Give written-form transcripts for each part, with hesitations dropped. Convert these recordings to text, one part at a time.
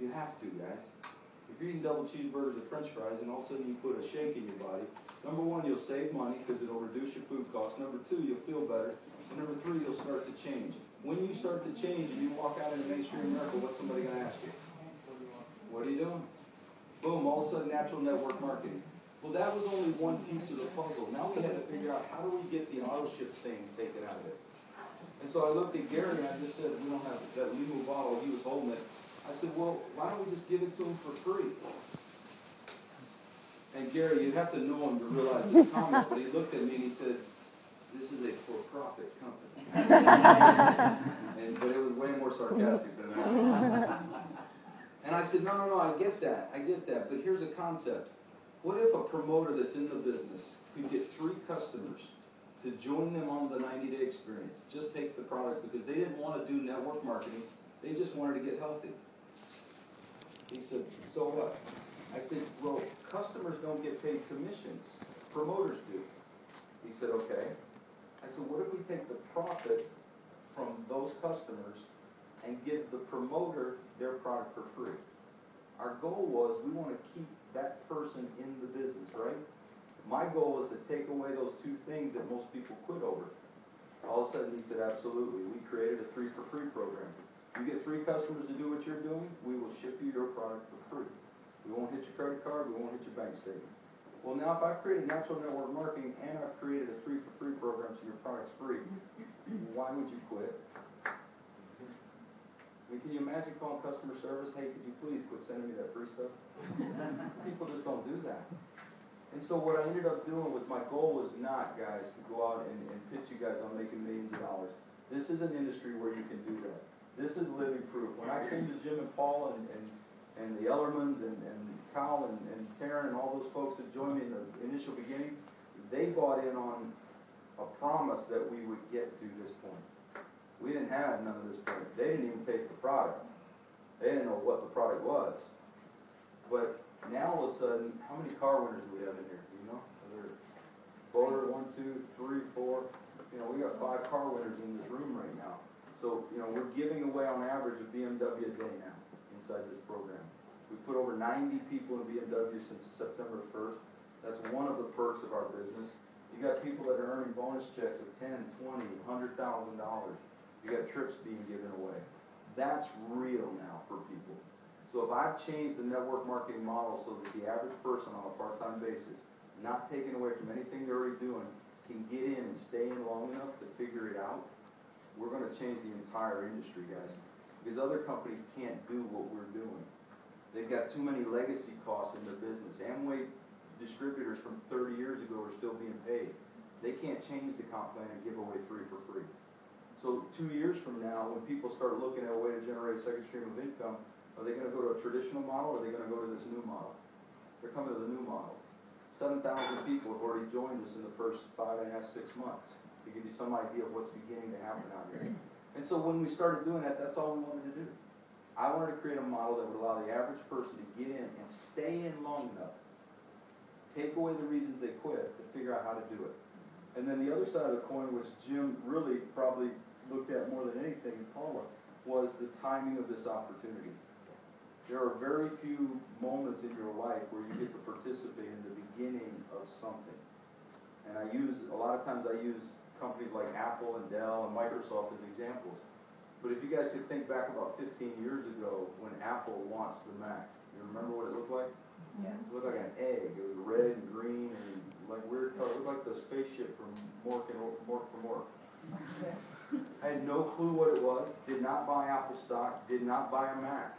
You have to, guys. If you're eating double cheeseburgers and french fries and all of a sudden you put a shake in your body, number one, you'll save money because it'll reduce your food costs. Number two, you'll feel better. And number three, you'll start to change. When you start to change and you walk out into mainstream America, what's somebody going to ask you? What are you doing? Boom, all of a sudden natural network marketing. Well, that was only one piece of the puzzle. Now we had to figure out how do we get the auto ship thing taken out of it. And so I looked at Gary and I just said, we don't have that Limo bottle. He was holding it. I said, well, why don't we just give it to him for free? And Gary, you'd have to know him to realize this comment, but he looked at me and he said, this is a for-profit company. But it was way more sarcastic than that. And I said, no, I get that, but here's a concept. What if a promoter that's in the business could get 3 customers to join them on the 90-day experience, just take the product, because they didn't want to do network marketing, they just wanted to get healthy. He said, so what? I said, well, customers don't get paid commissions, promoters do. He said, okay. I said, what if we take the profit from those customers and give the promoter their product for free? Our goal was we want to keep that person in the business, right? My goal was to take away those 2 things that most people quit over. All of a sudden he said, absolutely. We created a 3 for free program. You get 3 customers to do what you're doing, we will ship you your product for free. We won't hit your credit card, we won't hit your bank statement. Well, now if I've created natural network marketing and I've created a 3 for free program so your product's free, why would you quit? I mean, can you imagine calling customer service, hey, could you please quit sending me that free stuff? People just don't do that. And so what I ended up doing was, my goal was not, guys, to go out and pitch you guys on making millions of dollars. This is an industry where you can do that. This is living proof. When I came to Jim and Paul and the Ellermans and Kyle and Taryn and all those folks that joined me in the initial beginning, they bought in on a promise that we would get to this point. We didn't have none of this point. They didn't even taste the product. They didn't know what the product was. But now all of a sudden, how many car winners do we have in here? Do you know? Voter 1, 2, 3, 4. You know, we got 5 car winners in this room right now. So, you know, we're giving away on average a BMW a day now inside this program. We've put over 90 people in BMW since September 1st. That's one of the perks of our business. You got people that are earning bonus checks of $10, $20, $100,000. You got trips being given away. That's real now for people. So if I've changed the network marketing model so that the average person on a part-time basis, not taken away from anything they're already doing, can get in and stay in long enough to figure it out, we're going to change the entire industry, guys. Because other companies can't do what we're doing. They've got too many legacy costs in their business. Amway distributors from 30 years ago are still being paid. They can't change the comp plan and give away 3 for free. So 2 years from now, when people start looking at a way to generate a second stream of income, are they going to go to a traditional model or are they going to go to this new model? They're coming to the new model. 7,000 people have already joined us in the first 5.5, 6 months, to give you some idea of what's beginning to happen out here. And so when we started doing that, that's all we wanted to do. I wanted to create a model that would allow the average person to get in and stay in long enough, take away the reasons they quit, to figure out how to do it. And then the other side of the coin, which Jim really probably looked at more than anything, Paula, was the timing of this opportunity. There are very few moments in your life where you get to participate in the beginning of something. And a lot of times I use companies like Apple and Dell and Microsoft as examples. But if you guys could think back about 15 years ago when Apple launched the Mac, you remember what it looked like? Yeah. It looked like an egg. It was red and green and like weird color. It looked like the spaceship from Mork from Mork. I had no clue what it was. Did not buy Apple stock. Did not buy a Mac.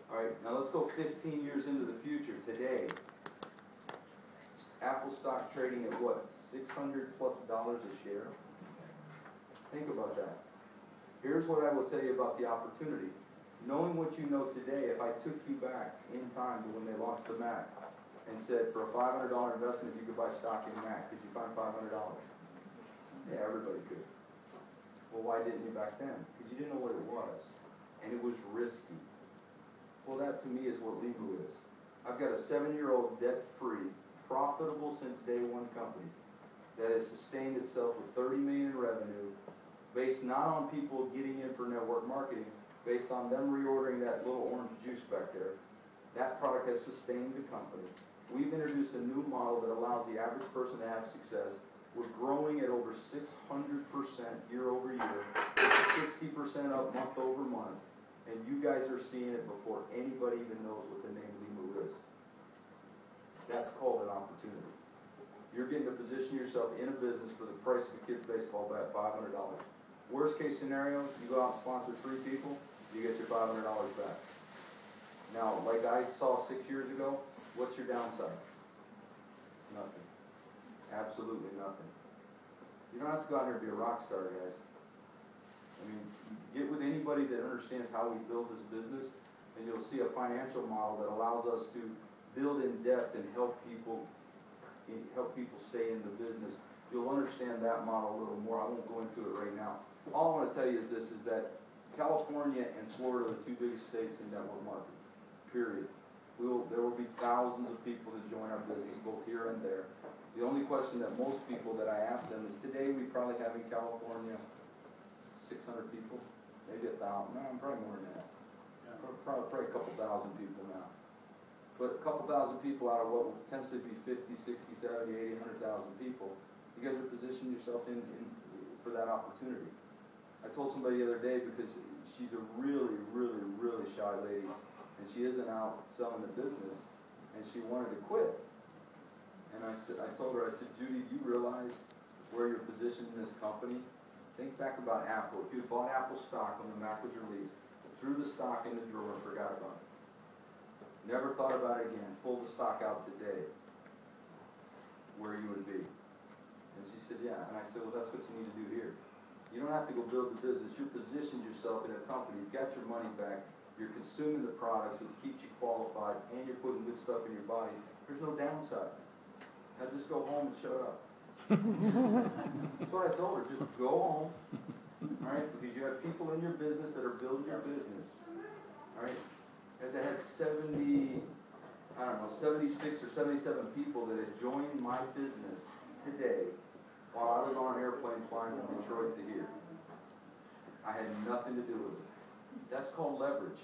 All right, now let's go 15 years into the future. Today, Apple stock trading at what, $600+ a share? Think about that. Here's what I will tell you about the opportunity. Knowing what you know today, if I took you back in time to when they launched the Mac and said for a $500 investment you could buy stock in Mac, could you find $500? Yeah, everybody could. Well, why didn't you back then? Because you didn't know what it was. And it was risky. Well, that to me is what Levo is. I've got a 7-year-old debt-free, profitable since day one company that has sustained itself with $30 million in revenue, based not on people getting in for network marketing, based on them reordering that little orange juice juice back there. That product has sustained the company. We've introduced a new model that allows the average person to have success. We're growing at over 600% year over year, 60% up month over month, and you guys are seeing it before anybody even knows what the name of Limu is. That's called an opportunity. You're getting to position yourself in a business for the price of a kid's baseball bat, $500. Worst case scenario, you go out and sponsor 3 people, you get your $500 back. Now, like I saw 6 years ago, what's your downside? Nothing. Absolutely nothing. You don't have to go out here and be a rock star, guys. I mean, get with anybody that understands how we build this business, and you'll see a financial model that allows us to build in depth and help people stay in the business. You'll understand that model a little more. I won't go into it right now. All I want to tell you is this, is that California and Florida are the 2 biggest states in network marketing, period. There will be thousands of people that join our business, both here and there. The only question that most people that I ask them is, today we probably have in California 600 people, maybe 1,000, no, probably more than that. Probably a couple thousand people now. But a couple thousand people out of what will potentially be 50, 60, 70, 80, 100,000 people, you guys are positioning yourself in for that opportunity. I told somebody the other day, because she's a really, really, really shy lady, and she isn't out selling the business, and she wanted to quit. And I told her, I said, Judy, do you realize where you're positioned in this company? Think back about Apple. If you had bought Apple stock when the Mac was released, threw the stock in the drawer and forgot about it. Never thought about it again. Pulled the stock out today, where you would be. And she said, yeah. And I said, well, that's what you need to do here. You don't have to go build the business. You're positioned yourself in a company. You've got your money back. You're consuming the products, which keeps you qualified, and you're putting good stuff in your body. There's no downside. Now just go home and shut up. That's what I told her. Just go home, all right? Because you have people in your business that are building your business, all right? As I had 76 or 77 people that had joined my business today while I was on an airplane flying from Detroit to here. I had nothing to do with it. That's called leverage.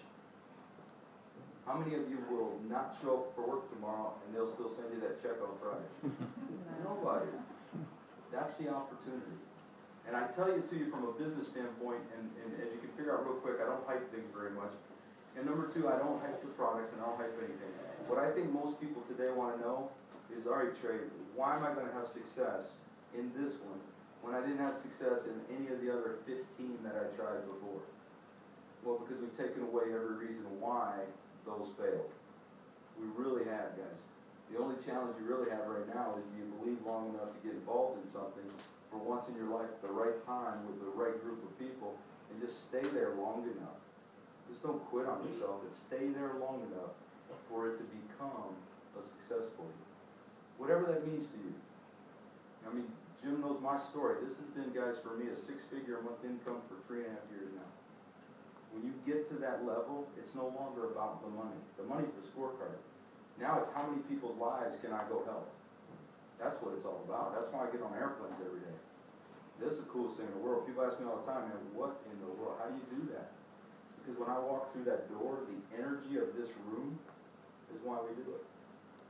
How many of you will not show up for work tomorrow and they'll still send you that check on Friday? Nobody. That's the opportunity. And I tell you from a business standpoint, and as you can figure out real quick, I don't hype things very much. And number 2, I don't hype the products and I don't hype anything. What I think most people today want to know is, all right, Trey, why am I going to have success in this one when I didn't have success in any of the other 15 that I tried before? Well, because we've taken away every reason why those failed. We really have, guys. The only challenge you really have right now is, do you believe long enough to get involved in something for once in your life at the right time with the right group of people, and just stay there long enough. Just don't quit on yourself, but stay there long enough for it to become a success for you. Whatever that means to you. I mean, Jim knows my story. This has been, guys, for me, a 6-figure a month income for 3.5 years now. When you get to that level, it's no longer about the money. The money's the scorecard. Now it's how many people's lives can I go help? That's what it's all about. That's why I get on airplanes every day. This is the coolest thing in the world. People ask me all the time, man, what in the world? How do you do that? It's because when I walk through that door, the energy of this room is why we do it.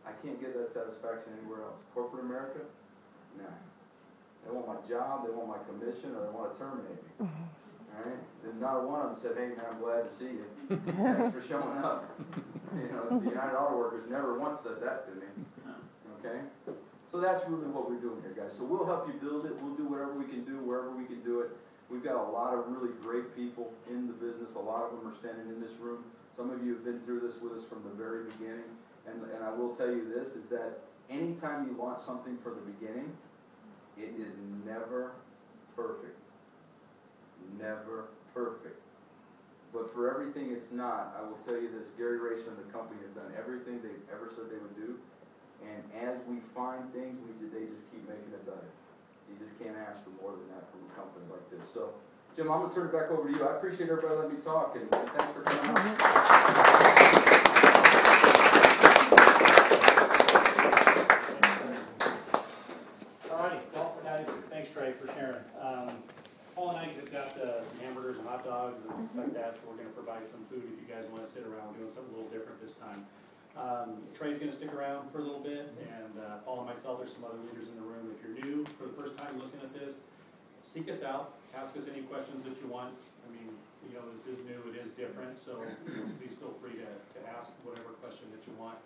I can't get that satisfaction anywhere else. Corporate America? Nah. They want my job, they want my commission, or they want to terminate me. Alright? Then not one of them said, hey man, I'm glad to see you. Thanks for showing up. You know, the United Auto Workers never once said that to me. Okay? So that's really what we're doing here, guys. So we'll help you build it. We'll do whatever we can do, wherever we can do it. We've got a lot of really great people in the business. A lot of them are standing in this room. Some of you have been through this with us from the very beginning. And I will tell you this, is that anytime you launch something from the beginning, it is never perfect. Never perfect. But for everything it's not, I will tell you this, Gary Rayson and the company have done everything they've ever said they would do. And as we find things, they just keep making it better. You just can't ask for more than that from a company like this. So, Jim, I'm going to turn it back over to you. I appreciate everybody letting me talk, and thanks for coming out. All righty. Well, guys, thanks, Trey, for sharing. Paul and I have got hamburgers and hot dogs and things like that, so we're going to provide some food if you guys want to sit sit around, we're doing something a little different this time. Trey's gonna stick around for a little bit, and Paul and myself, there's some other leaders in the room. If you're new for the first time looking at this, seek us out, ask us any questions that you want. I mean, you know, this is new, it is different, so please feel free to ask whatever question that you want.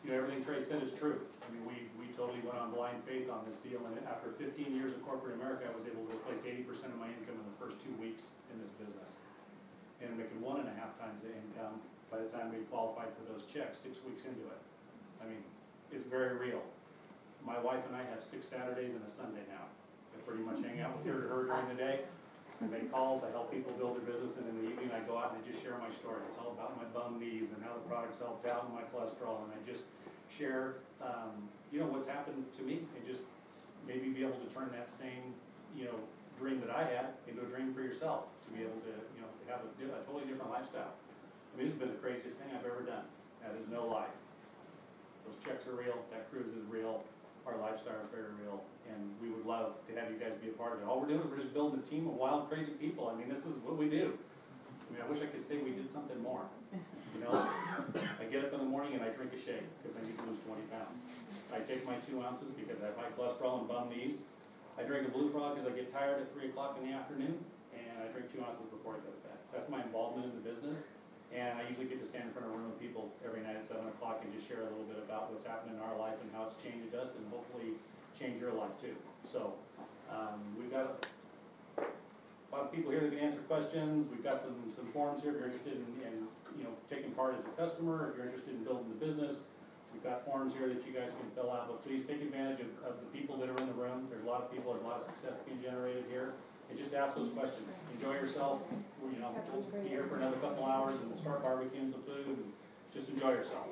You know, everything Trey said is true. I mean, we totally went on blind faith on this deal, and after 15 years of corporate America, I was able to replace 80% of my income in the first 2 weeks in this business. And making 1.5 times the income by the time we qualified for those checks 6 weeks into it. I mean, it's very real. My wife and I have 6 Saturdays and a Sunday now. I pretty much hang out with her during the day. I make calls, I help people build their business, and in the evening I go out and I just share my story. It's all about my bum knees and how the products helped out and my cholesterol, and I just share, you know, what's happened to me, and just maybe be able to turn that same, you know, dream that I had into a dream for yourself, to be able to, you know, to have a totally different lifestyle. I mean, this has been the craziest thing I've ever done. That is no lie. Those checks are real, that cruise is real, our lifestyle is very real, and we would love to have you guys be a part of it. All we're doing is we're just building a team of wild, crazy people. I mean, this is what we do. I mean, I wish I could say we did something more. You know, I get up in the morning and I drink a shake because I need to lose 20 pounds. I take my 2 ounces because I have high cholesterol and bum knees. I drink a Blue Frog because I get tired at 3 o'clock in the afternoon, and I drink 2 ounces before I go to bed. That's my involvement in the business. And I usually get to stand in front of a room of people every night at 7 o'clock and just share a little bit about what's happened in our life and how it's changed us, and hopefully change your life too. So, we've got a lot of people here that can answer questions. We've got some forms here if you're interested in you know, taking part as a customer, if you're interested in building the business. We've got forms here that you guys can fill out, but please take advantage of the people that are in the room. There's a lot of people, there's a lot of success being generated here. And just ask those questions. Enjoy yourself. You know, we'll be here for another couple hours and we'll start barbecuing some food, and just enjoy yourself.